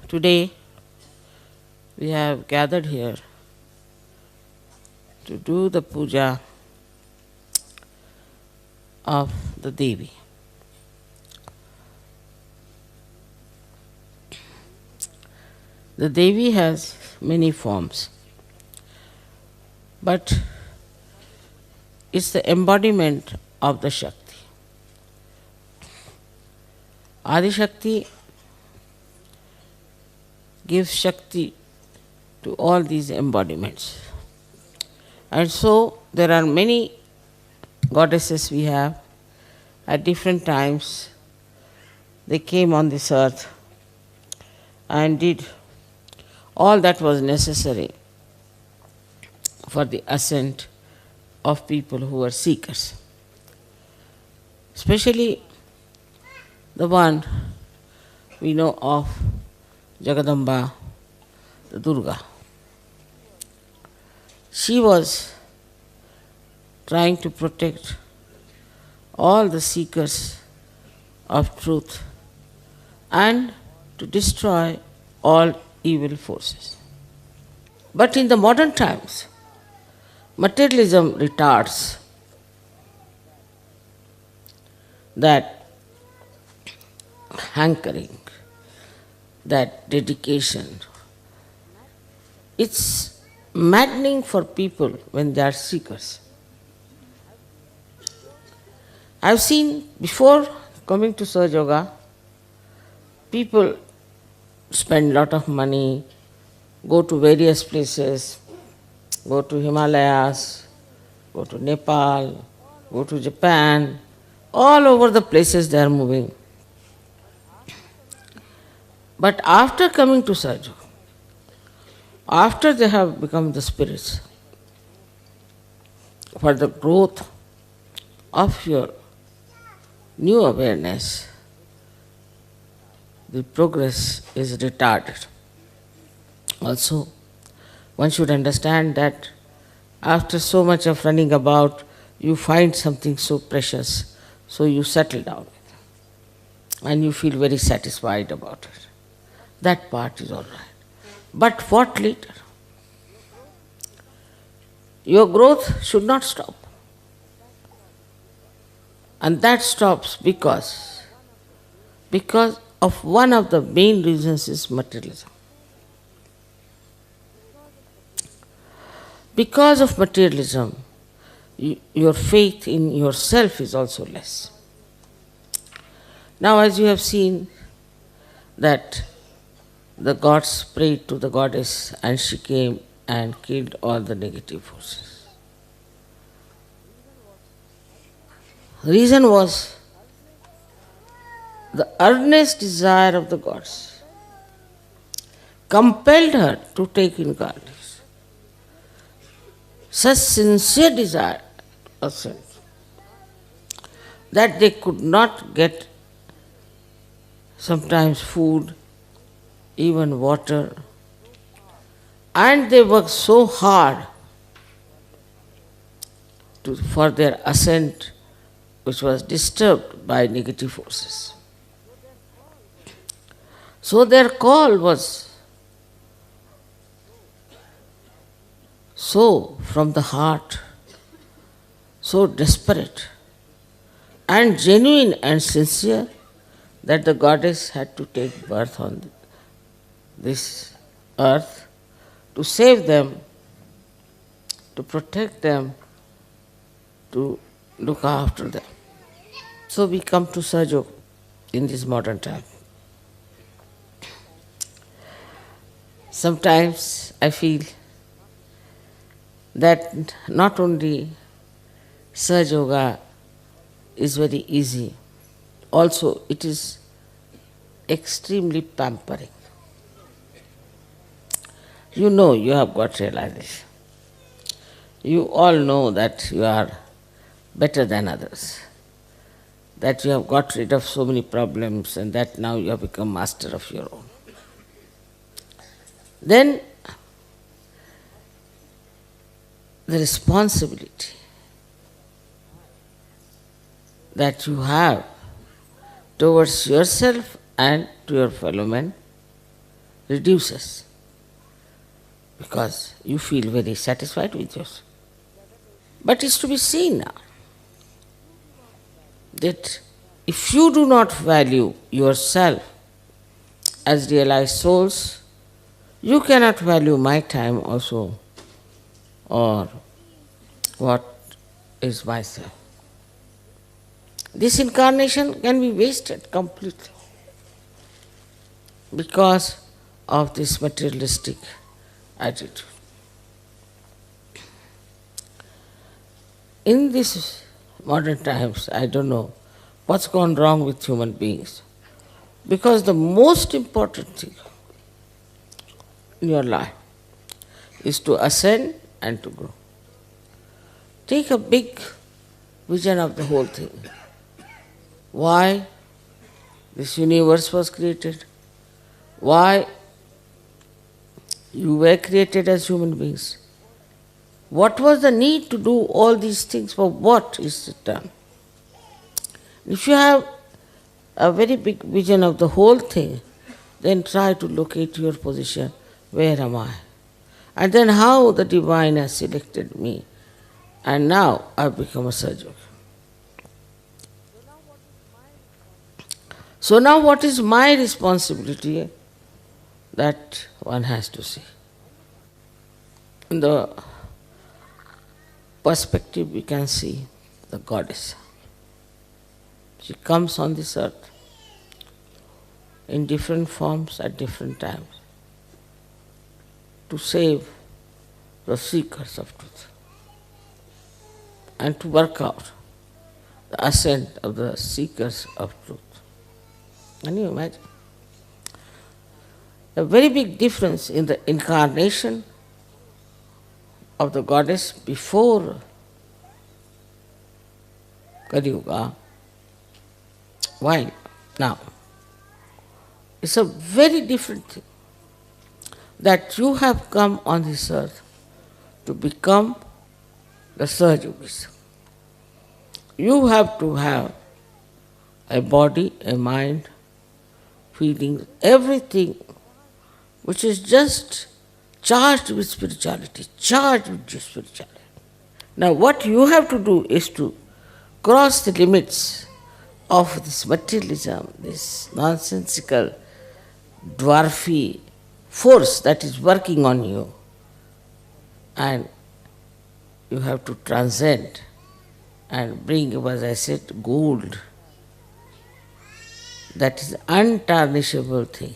Today we have gathered here to do the puja of the Devi. The Devi has many forms, but it's the embodiment of the Shakti. Adi Shakti gives Shakti to all these embodiments. And so there are many goddesses we have. At different times they came on this earth and did all that was necessary for the ascent of people who were seekers. Especially the one we know of, Jagadamba, the Durga. She was trying to protect all the seekers of truth and to destroy all evil forces. But in the modern times, materialism retards that hankering, that dedication. It's maddening for people when they are seekers. I've seen before coming to SahajaYoga, people spend a lot of money, go to various places, go to Himalayas, go to Nepal, go to Japan, all over the places they are moving. But after coming to SahajaYoga, after they have become the spirits, for the growth of your new awareness, the progress is retarded. Also, one should understand that after so much of running about, you find something so precious, so you settle down and you feel very satisfied about it. That part is all right. But what later? Your growth should not stop. And that stops because of one of the main reasons is materialism. Because of materialism, your faith in yourself is also less. Now, as you have seen that the gods prayed to the goddess and she came and killed all the negative forces. The reason was the earnest desire of the gods compelled her to take incarnation. Such sincere desire ascent that they could not get sometimes food, even water, and they worked so hard for their ascent, which was disturbed by negative forces. So their call was so from the heart, so desperate and genuine and sincere that the goddess had to take birth on this earth to save them, to protect them, to look after them. So we come to SahajaYoga in this modern time. Sometimes I feel that not only SahajaYoga is very easy, also it is extremely pampering. You know you have got realization. You all know that you are better than others, that you have got rid of so many problems and that now you have become master of your own. Then the responsibility that you have towards yourself and to your fellow men reduces because you feel very satisfied with yourself. But it's to be seen now that if you do not value yourself as realized souls, you cannot value my time also or what is myself. This incarnation can be wasted completely because of this materialistic attitude. In these modern times, I don't know what's gone wrong with human beings, because the most important thing in your life is to ascend and to grow. Take a big vision of the whole thing. Why this universe was created, why you were created as human beings. What was the need to do all these things? For what is it done? If you have a very big vision of the whole thing, then try to locate your position. Where am I? And then how the divine has selected me. And now I've become a SahajaYoga. So now what is my responsibility? That one has to see. In the perspective we can see the goddess. She comes on this earth in different forms at different times to save the seekers of truth and to work out the ascent of the seekers of truth. Can you imagine? A very big difference in the incarnation of the goddess before Kali Yuga. Why now? It's a very different thing that you have come on this earth to become the SahajaYogis. You have to have a body, a mind, feelings, everything which is just charged with spirituality, charged with spirituality. Now what you have to do is to cross the limits of this materialism, this nonsensical, dwarfy force that is working on you, and you have to transcend and bring, as I said, gold. That is untarnishable thing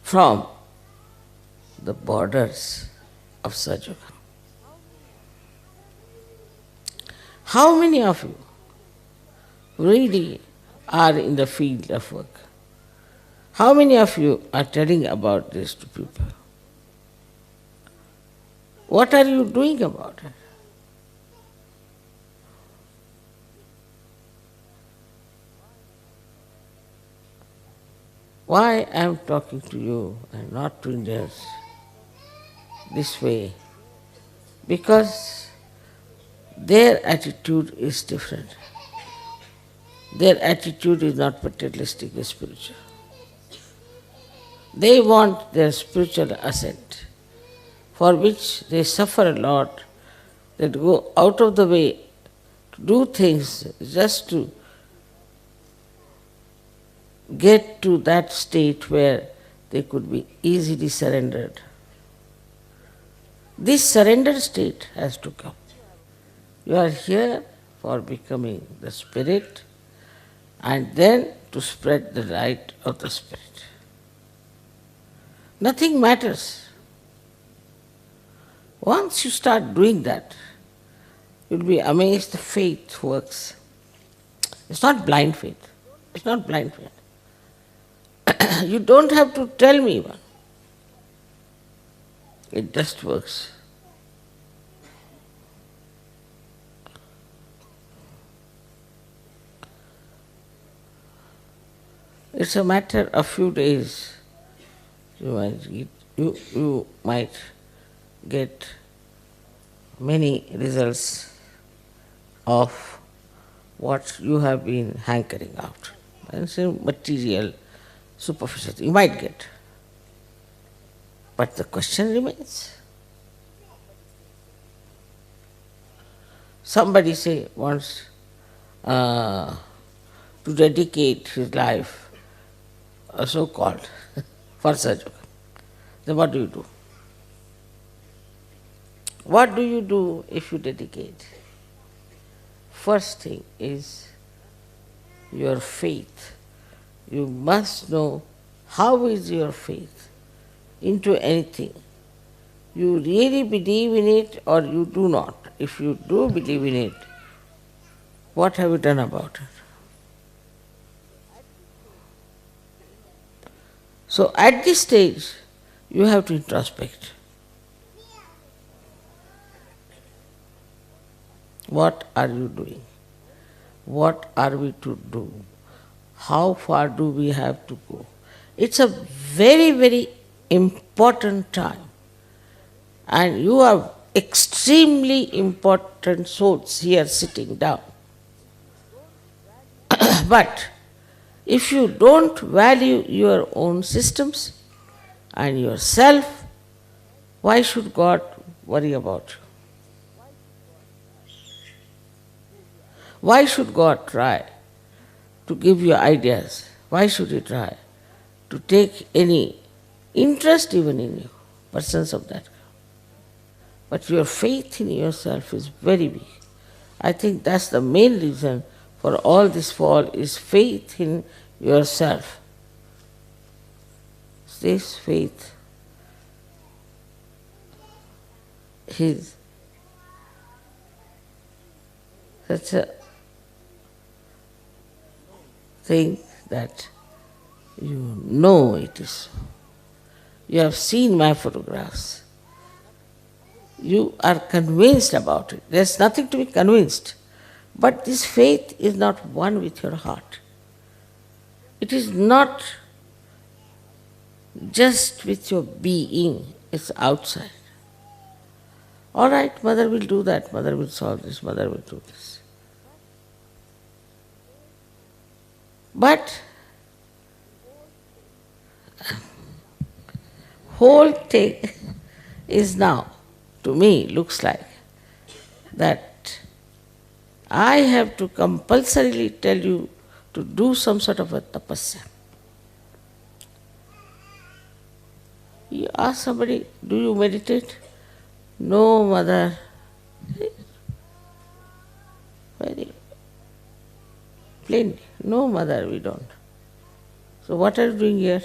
from the borders of SahajaYoga. How many of you really are in the field of work? How many of you are telling about this to people? What are you doing about it? Why I am talking to you and not to Indians this way? Because their attitude is different. Their attitude is not materialistic, it's spiritual. They want their spiritual ascent, for which they suffer a lot. They go out of the way to do things just to get to that state where they could be easily surrendered. This surrendered state has to come. You are here for becoming the spirit and then to spread the light of the spirit. Nothing matters. Once you start doing that, you'll be amazed the faith works. It's not blind faith. It's not blind faith. You don't have to tell me one. It just works. It's a matter of few days. You might get many results of what you have been hankering out. And it's a material, superficial thing. You might get. But the question remains. Somebody say wants to dedicate his life, so-called, for SahajaYoga. Then what do you do? What do you do if you dedicate? First thing is your faith. You must know how is your faith into anything. You really believe in it or you do not. If you do believe in it, what have you done about it? So at this stage, you have to introspect. What are you doing? What are we to do? How far do we have to go? It's a very, very important time. And you are extremely important souls here sitting down. But if you don't value your own systems and yourself, why should God worry about you? Why should God try to give you ideas? Why should He try to take any interest even in you? Persons of that. But your faith in yourself is very big. I think that's the main reason for all this fall is faith in yourself. This faith is such a thing that you know it is so. You have seen my photographs. You are convinced about it. There's nothing to be convinced. But this faith is not one with your heart. It is not just with your being, it's outside. All right, Mother will do that, Mother will solve this, Mother will do this. But whole thing is now, to me, looks like that I have to compulsorily tell you to do some sort of a tapasya. You ask somebody, do you meditate? No, Mother. Very plainly. No, Mother, we don't. So what are you doing here?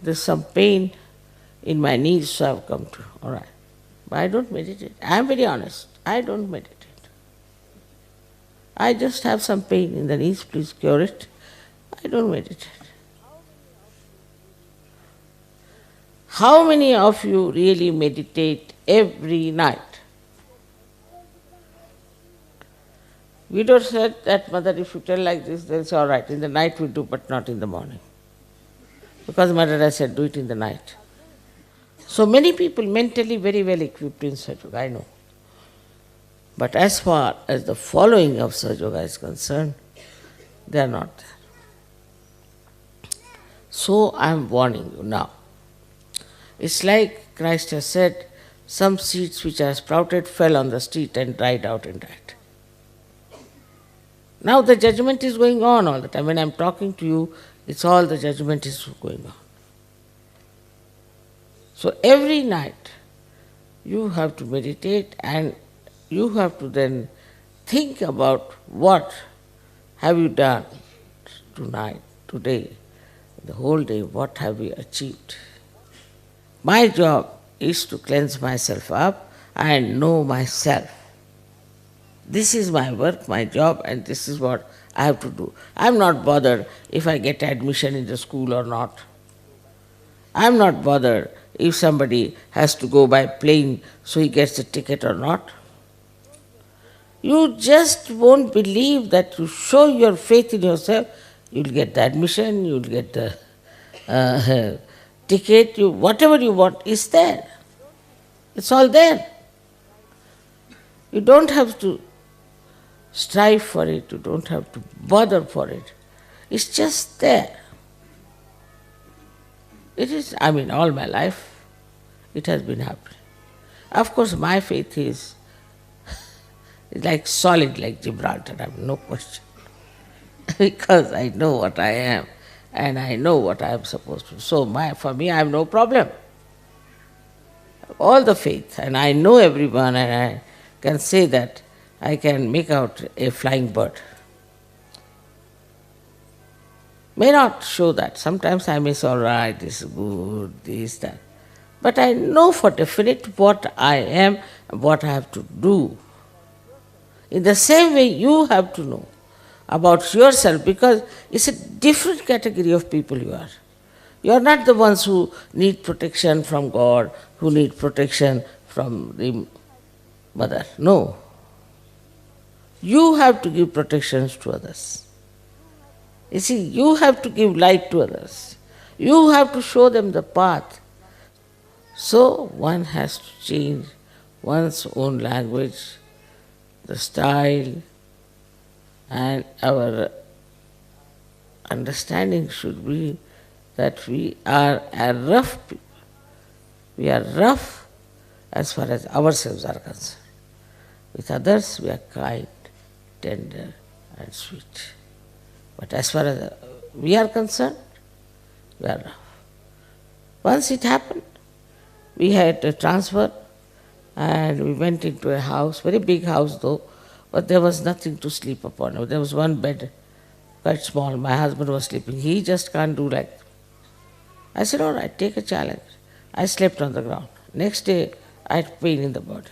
There's some pain in my knees, so I've come to. All right. But I don't meditate. I am very honest. I don't meditate. I just have some pain in the knees, please cure it. I don't meditate. How many of you really meditate every night? Widow said that, Mother, if you tell like this, they'll say, all right, in the night we do, but not in the morning. Because Mother, I said, do it in the night. So many people mentally very well equipped in SahajaYoga, I know. But as far as the following of SahajaYoga is concerned, they are not there. So I am warning you now. It's like Christ has said, some seeds which are sprouted fell on the street and dried out and died. Now the judgment is going on all the time. When I am talking to you, it's all the judgment is going on. So every night you have to meditate and you have to then think about what have you done tonight, today, the whole day, what have we achieved. My job is to cleanse myself up and know myself. This is my work, my job, and this is what I have to do. I am not bothered if I get admission in the school or not. I am not bothered if somebody has to go by plane so he gets the ticket or not. You just won't believe that you show your faith in yourself, you'll get the admission, you'll get the ticket, whatever you want is there. It's all there. You don't have to strive for it, you don't have to bother for it. It's just there. It is, I mean, all my life it has been happening. Of course, my faith is like solid, like Gibraltar, I have no question. Because I know what I am and I know what I am supposed to. So for me, I have no problem. All the faith, and I know everyone, and I can say that I can make out a flying bird. May not show that. Sometimes I may say, all right, this is good, this, that. But I know for definite what I am and what I have to do. In the same way, you have to know about yourself, because it's a different category of people you are. You are not the ones who need protection from God, who need protection from the mother. No. You have to give protections to others. You see, you have to give light to others. You have to show them the path. So one has to change one's own language, the style, and our understanding should be that we are a rough people. We are rough as far as ourselves are concerned. With others we are kind, tender and sweet. But as far as we are concerned, we are rough. Once it happened, we had a transfer and we went into a house, very big house though, but there was nothing to sleep upon. There was one bed, quite small. My husband was sleeping. He just can't do like that. I said, all right, take a challenge. I slept on the ground. Next day, I had pain in the body.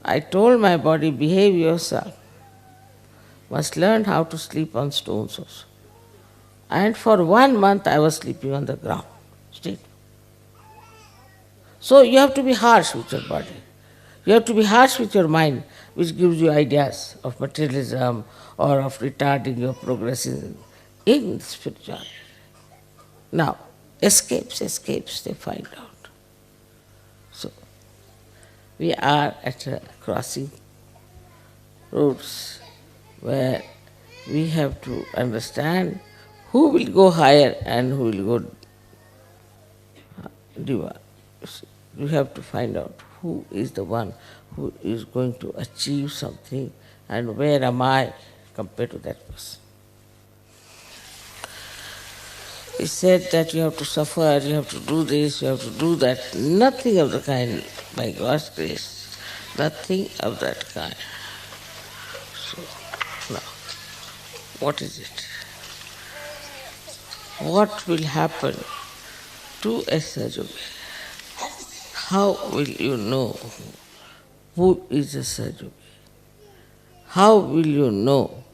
I told my body, behave yourself. Must learn how to sleep on stones also. And for 1 month, I was sleeping on the ground, straight. So you have to be harsh with your body. You have to be harsh with your mind, which gives you ideas of materialism or of retarding your progress in spirituality. Now, escapes, they find out. So, we are at a crossing roads where we have to understand who will go higher and who will go deeper. You have to find out who is the one who is going to achieve something and where am I compared to that person. He said that you have to suffer, you have to do this, you have to do that. Nothing of the kind, by God's grace. Nothing of that kind. So, now, what is it? What will happen to a SahajaYogi? How will you know who is a SahajaYogi? How will you know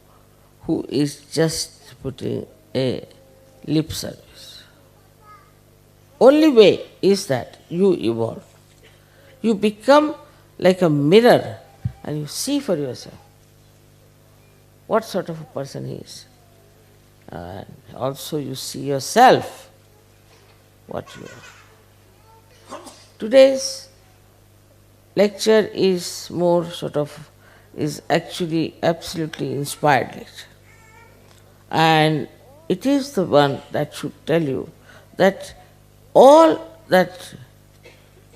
who is just putting a lip service? Only way is that you evolve. You become like a mirror and you see for yourself what sort of a person he is. And also you see yourself what you are. Today's lecture is more is actually absolutely inspired lecture. And it is the one that should tell you that all that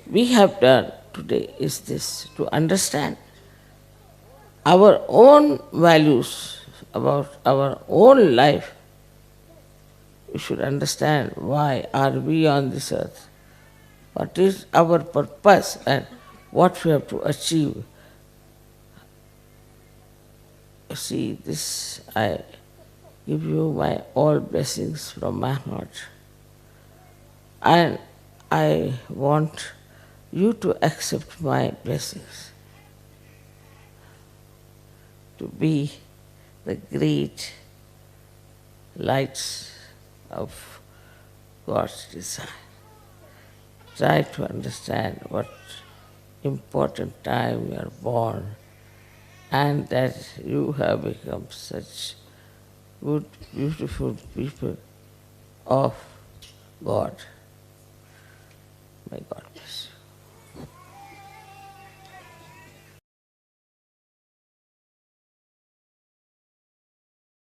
we have done today is this, to understand our own values, about our own life. We should understand why are we on this earth, what is our purpose and what we have to achieve. See, this I give you my all blessings from my heart. And I want you to accept my blessings, to be the great lights of God's design. Try to understand what important time you are born and that you have become such good, beautiful people of God. May God bless you.